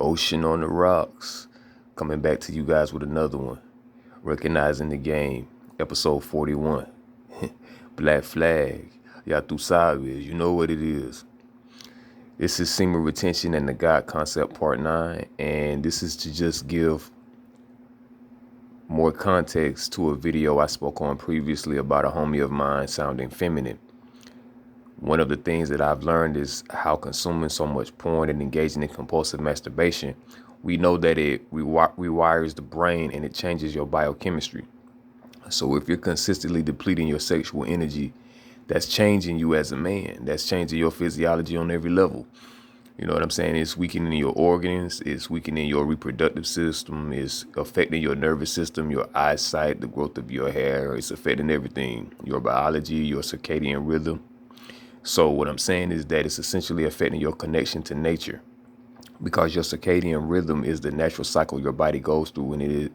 Ocean on the Rocks, coming back to you guys with another one. Recognizing the Game, episode 41. Black Flag, y'all through sideways, you know what it is. This is Semen Retention and the God Concept Part 9, and this is to just give more context to a video I spoke on previously about a homie of mine sounding feminine. One of the things that I've learned is how consuming so much porn and engaging in compulsive masturbation, we know that it rewires the brain and it changes your biochemistry. So if you're consistently depleting your sexual energy, that's changing you as a man. That's changing your physiology on every level. You know what I'm saying? It's weakening your organs. It's weakening your reproductive system. It's affecting your nervous system, your eyesight, the growth of your hair. It's affecting everything, your biology, your circadian rhythm. So what I'm saying is that it's essentially affecting your connection to nature, because your circadian rhythm is the natural cycle your body goes through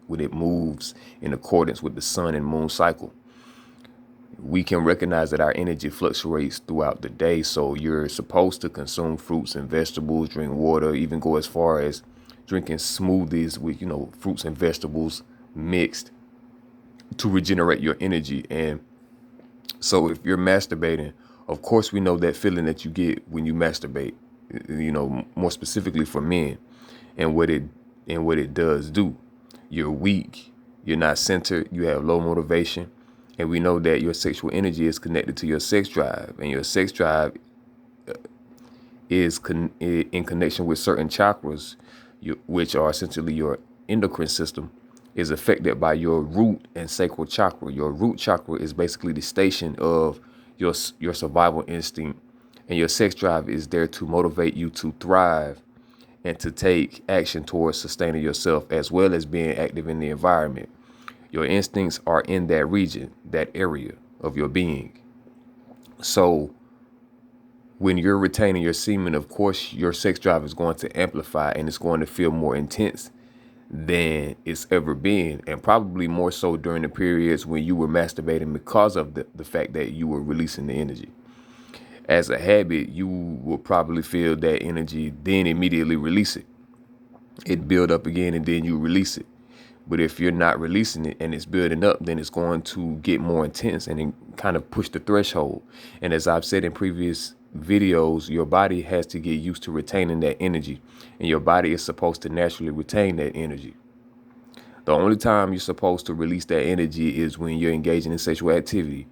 when it moves in accordance with the sun and moon cycle. We can recognize that our energy fluctuates throughout the day. So you're supposed to consume fruits and vegetables, drink water, even go as far as drinking smoothies with, fruits and vegetables mixed to regenerate your energy. And so if you're masturbating, of course, we know that feeling that you get when you masturbate, more specifically for men, and what it does do. You're weak, you're not centered, you have low motivation. And we know that your sexual energy is connected to your sex drive, and your sex drive is in connection with certain chakras, which are essentially your endocrine system, is affected by your root and sacral chakra. Your root chakra is basically the station of your survival instinct, and your sex drive is there to motivate you to thrive and to take action towards sustaining yourself, as well as being active in the environment. Your instincts are in that region, that area of your being. So when you're retaining your semen, of course, your sex drive is going to amplify, and it's going to feel more intense than it's ever been, and probably more so during the periods when you were masturbating, because of the fact that you were releasing the energy. As a habit, you will probably feel that energy, then immediately release it. It build up again, and then you release it. But if you're not releasing it and it's building up, then it's going to get more intense and then kind of push the threshold. And as I've said in previous videos, your body has to get used to retaining that energy, and your body is supposed to naturally retain that energy. The only time you're supposed to release that energy is when you're engaging in sexual activity.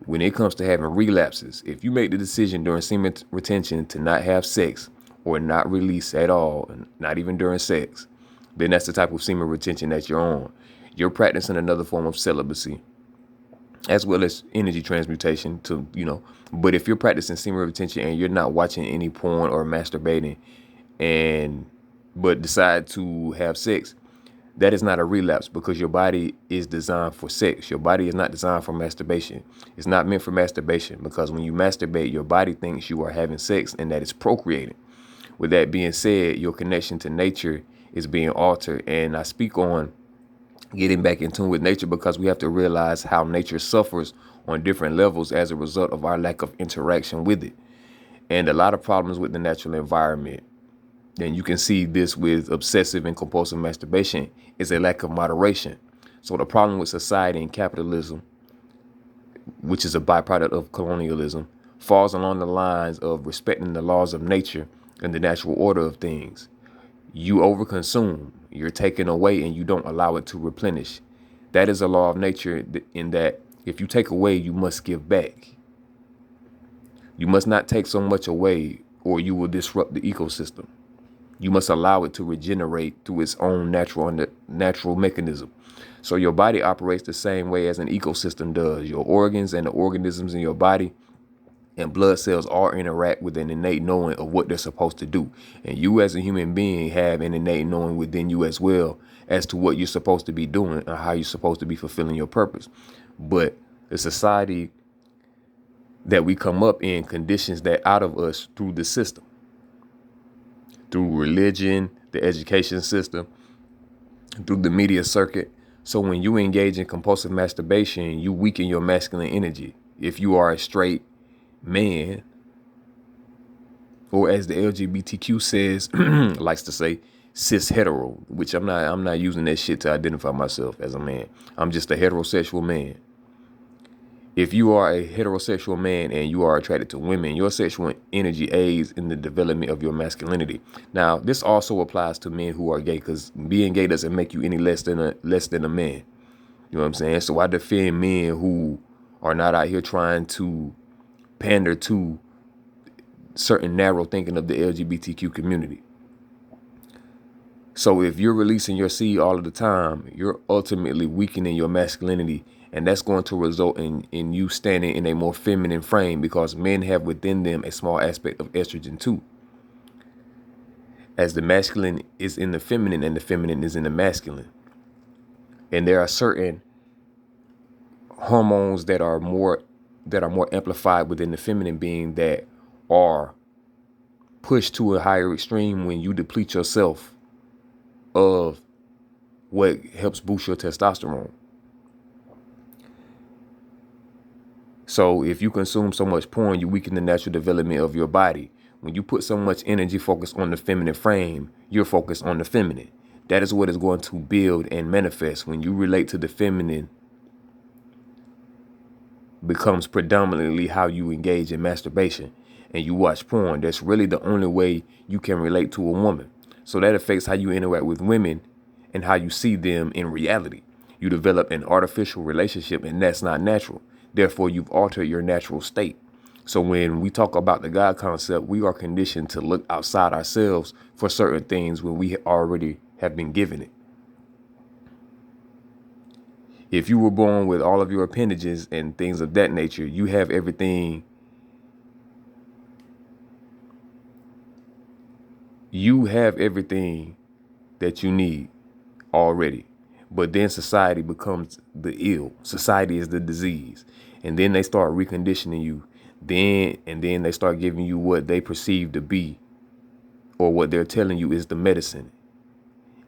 When it comes to having relapses, if you make the decision during semen retention to not have sex or not release at all, and not even during sex, then that's the type of semen retention that you're on. You're practicing another form of celibacy, as well as energy transmutation but if you're practicing semen retention and you're not watching any porn or masturbating but decide to have sex, that is not a relapse, because your body is designed for sex. Your body is not designed for masturbation. It's not meant for masturbation, because when you masturbate, your body thinks you are having sex and that it's procreating. With that being said, your connection to nature is being altered. And I speak on getting back in tune with nature because we have to realize how nature suffers on different levels as a result of our lack of interaction with it. And a lot of problems with the natural environment, and you can see this with obsessive and compulsive masturbation, is a lack of moderation. So the problem with society and capitalism, which is a byproduct of colonialism, falls along the lines of respecting the laws of nature and the natural order of things. You overconsume, you're taking away, and you don't allow it to replenish. That is a law of nature, in that if you take away, you must give back. You must not take so much away, or you will disrupt the ecosystem. You must allow it to regenerate through its own natural mechanism. So your body operates the same way as an ecosystem does. Your organs and the organisms in your body and blood cells all interact with an innate knowing of what they're supposed to do. And you as a human being have an innate knowing within you as well as to what you're supposed to be doing and how you're supposed to be fulfilling your purpose. But the society that we come up in conditions that out of us through the system, through religion, the education system, through the media circuit. So when you engage in compulsive masturbation, you weaken your masculine energy. If you are a straight man, or as the LGBTQ says, likes to say, cis hetero, which I'm not using that shit to identify myself as a man. I'm just a heterosexual man. If you are a heterosexual man and you are attracted to women, your sexual energy aids in the development of your masculinity. Now, this also applies to men who are gay, because being gay doesn't make you any less than a man. You know what I'm saying? So I defend men who are not out here trying to pander to certain narrow thinking of the LGBTQ community. So if you're releasing your seed all of the time, you're ultimately weakening your masculinity, and that's going to result in you standing in a more feminine frame, because men have within them a small aspect of estrogen too. As the masculine is in the feminine and the feminine is in the masculine. And there are certain hormones that are more amplified within the feminine being that are pushed to a higher extreme when you deplete yourself of what helps boost your testosterone. So if you consume so much porn, you weaken the natural development of your body. When you put so much energy focused on the feminine frame, you're focused on the feminine. That is what is going to build and manifest when you relate to the feminine. Becomes predominantly how you engage in masturbation and you watch porn. That's really the only way you can relate to a woman. So that affects how you interact with women and how you see them in reality. You develop an artificial relationship, and that's not natural. Therefore, you've altered your natural state. So when we talk about the God concept, we are conditioned to look outside ourselves for certain things when we already have been given it. If you were born with all of your appendages and things of that nature, you have everything. You have everything that you need already. But then society becomes the ill. Society is the disease. And then they start reconditioning you. Then they start giving you what they perceive to be, or what they're telling you is the medicine.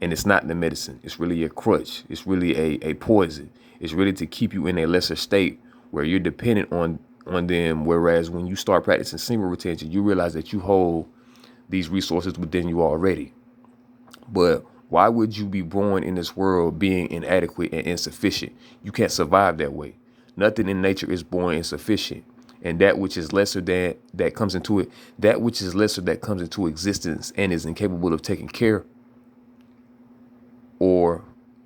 And it's not the medicine. It's really a crutch. It's really a poison. It's really to keep you in a lesser state where you're dependent on them. Whereas when you start practicing semen retention, you realize that you hold these resources within you already. But why would you be born in this world being inadequate and insufficient? You can't survive that way. Nothing in nature is born insufficient. And that which is lesser that comes into existence and is incapable of taking care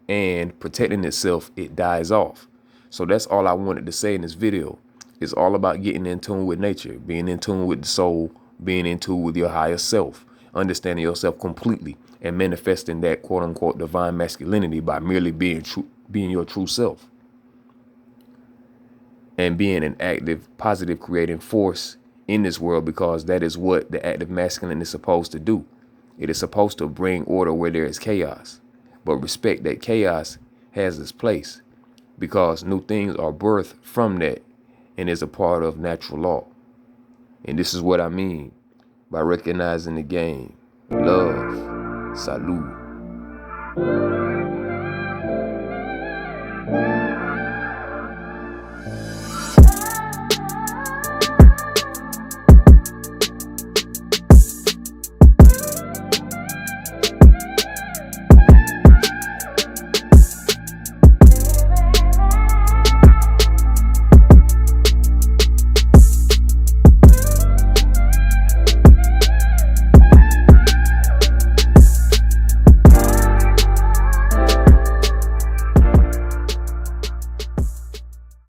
and protecting itself, it dies off. So that's all I wanted to say in this video. It's all about getting in tune with nature, being in tune with the soul, being in tune with your higher self, understanding yourself completely, and manifesting that quote unquote divine masculinity by merely being your true self, and being an active, positive, creating force in this world, because that is what the active masculine is supposed to do. It is supposed to bring order where there is chaos, but respect that chaos has its place, because new things are birthed from that and is a part of natural law. And this is what I mean by recognizing the game. Love. Salud.